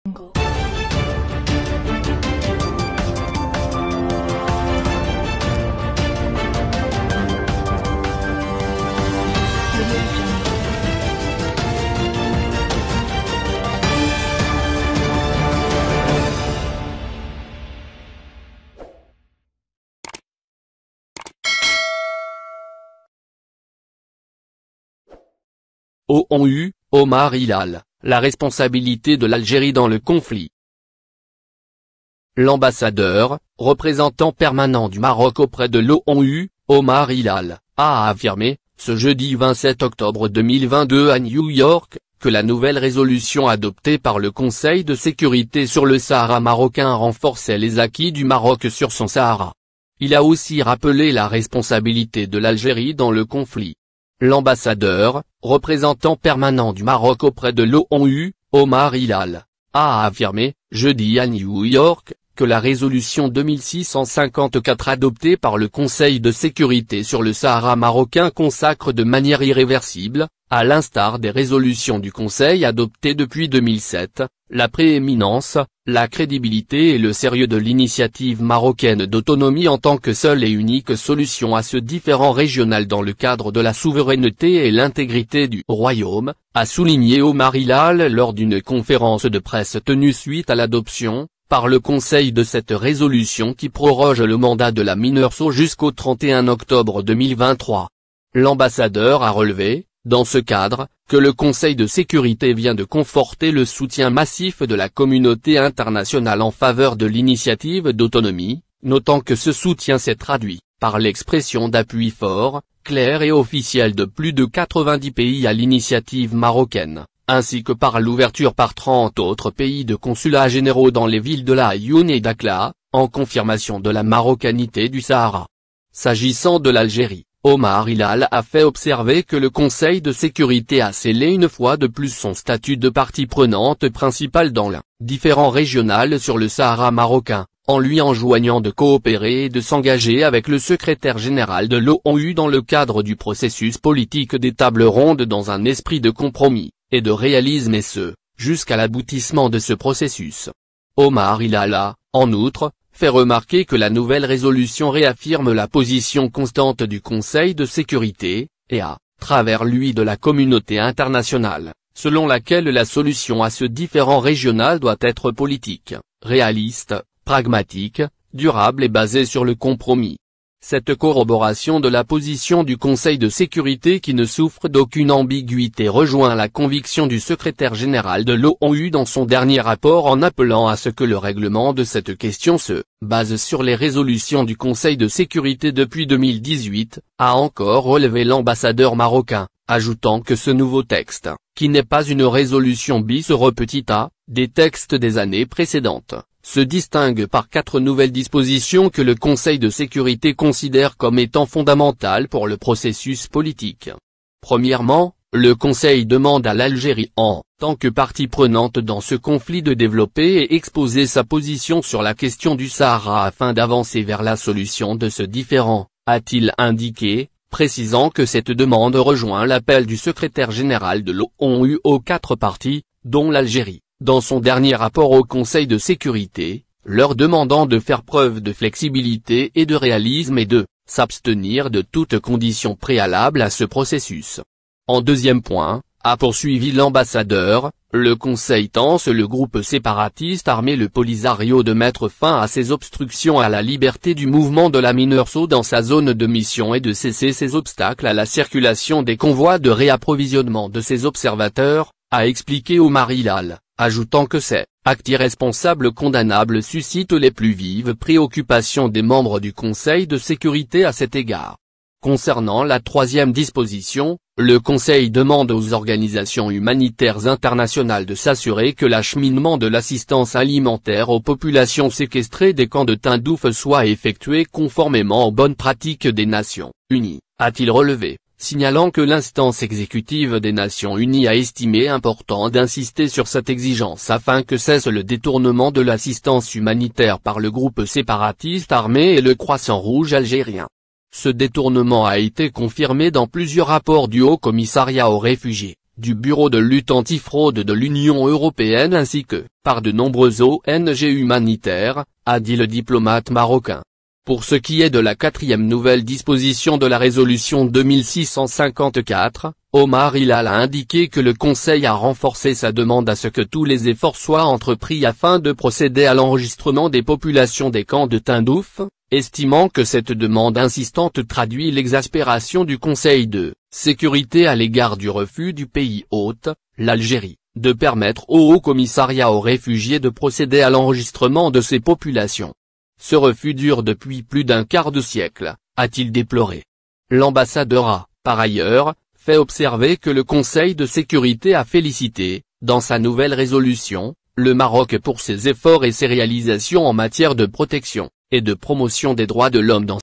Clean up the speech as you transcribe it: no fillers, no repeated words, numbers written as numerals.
Jungle. Audio Jungle. ONU, Omar Hilal, la responsabilité de l'Algérie dans le conflit. L'ambassadeur, représentant permanent du Maroc auprès de l'ONU, Omar Hilal, a affirmé, ce jeudi 27 octobre 2022 à New York, que la nouvelle résolution adoptée par le Conseil de sécurité sur le Sahara marocain renforçait les acquis du Maroc sur son Sahara. Il a aussi rappelé la responsabilité de l'Algérie dans le conflit. L'ambassadeur, représentant permanent du Maroc auprès de l'ONU, Omar Hilal, a affirmé, jeudi à New York, que la résolution 2654 adoptée par le Conseil de sécurité sur le Sahara marocain consacre de manière irréversible, à l'instar des résolutions du Conseil adoptées depuis 2007, la prééminence, la crédibilité et le sérieux de l'initiative marocaine d'autonomie en tant que seule et unique solution à ce différend régional dans le cadre de la souveraineté et l'intégrité du Royaume, a souligné Omar Hilal lors d'une conférence de presse tenue suite à l'adoption, par le Conseil de cette résolution qui proroge le mandat de la MINURSO jusqu'au 31 octobre 2023. L'ambassadeur a relevé, dans ce cadre, que le Conseil de sécurité vient de conforter le soutien massif de la communauté internationale en faveur de l'initiative d'autonomie, notant que ce soutien s'est traduit, par l'expression d'appui fort, clair et officiel de plus de 90 pays à l'initiative marocaine, ainsi que par l'ouverture par 30 autres pays de consulats généraux dans les villes de La Aïoun et Dakhla, en confirmation de la marocanité du Sahara. S'agissant de l'Algérie, Omar Hilal a fait observer que le Conseil de sécurité a scellé une fois de plus son statut de partie prenante principale dans l'un différend régional sur le Sahara marocain, en lui enjoignant de coopérer et de s'engager avec le secrétaire général de l'ONU dans le cadre du processus politique des tables rondes dans un esprit de compromis et de réalisme et ce, jusqu'à l'aboutissement de ce processus. Omar Hilal a, en outre, fait remarquer que la nouvelle résolution réaffirme la position constante du Conseil de sécurité, et à travers lui de la communauté internationale, selon laquelle la solution à ce différend régional doit être politique, réaliste, pragmatique, durable et basée sur le compromis. Cette corroboration de la position du Conseil de sécurité qui ne souffre d'aucune ambiguïté rejoint la conviction du secrétaire général de l'ONU dans son dernier rapport en appelant à ce que le règlement de cette question se base sur les résolutions du Conseil de sécurité depuis 2018, a encore relevé l'ambassadeur marocain, ajoutant que ce nouveau texte, qui n'est pas une résolution bis repetita, des textes des années précédentes, se distingue par 4 nouvelles dispositions que le Conseil de sécurité considère comme étant fondamentales pour le processus politique. Premièrement, le Conseil demande à l'Algérie en tant que partie prenante dans ce conflit de développer et exposer sa position sur la question du Sahara afin d'avancer vers la solution de ce différend, a-t-il indiqué, précisant que cette demande rejoint l'appel du secrétaire général de l'ONU aux 4 parties, dont l'Algérie, dans son dernier rapport au Conseil de sécurité, leur demandant de faire preuve de flexibilité et de réalisme et de s'abstenir de toute condition préalable à ce processus. En deuxième point, a poursuivi l'ambassadeur, le Conseil tense le groupe séparatiste armé le Polisario de mettre fin à ses obstructions à la liberté du mouvement de la MINURSO dans sa zone de mission et de cesser ses obstacles à la circulation des convois de réapprovisionnement de ses observateurs, a expliqué Omar Hilal, ajoutant que ces actes irresponsables condamnables suscitent les plus vives préoccupations des membres du Conseil de sécurité à cet égard. Concernant la troisième disposition, le Conseil demande aux organisations humanitaires internationales de s'assurer que l'acheminement de l'assistance alimentaire aux populations séquestrées des camps de Tindouf soit effectué conformément aux bonnes pratiques des Nations Unies, a-t-il relevé, signalant que l'instance exécutive des Nations Unies a estimé important d'insister sur cette exigence afin que cesse le détournement de l'assistance humanitaire par le groupe séparatiste armé et le Croissant Rouge algérien. Ce détournement a été confirmé dans plusieurs rapports du Haut Commissariat aux réfugiés, du Bureau de lutte antifraude de l'Union européenne ainsi que par de nombreuses ONG humanitaires, a dit le diplomate marocain. Pour ce qui est de la 4e nouvelle disposition de la résolution 2654, Omar Hilal a indiqué que le Conseil a renforcé sa demande à ce que tous les efforts soient entrepris afin de procéder à l'enregistrement des populations des camps de Tindouf, estimant que cette demande insistante traduit l'exaspération du Conseil de sécurité à l'égard du refus du pays hôte, l'Algérie, de permettre au Haut-Commissariat aux réfugiés de procéder à l'enregistrement de ces populations. Ce refus dure depuis plus d'un quart de siècle, a-t-il déploré. L'ambassadeur a, par ailleurs, fait observer que le Conseil de sécurité a félicité, dans sa nouvelle résolution, le Maroc pour ses efforts et ses réalisations en matière de protection et de promotion des droits de l'homme dans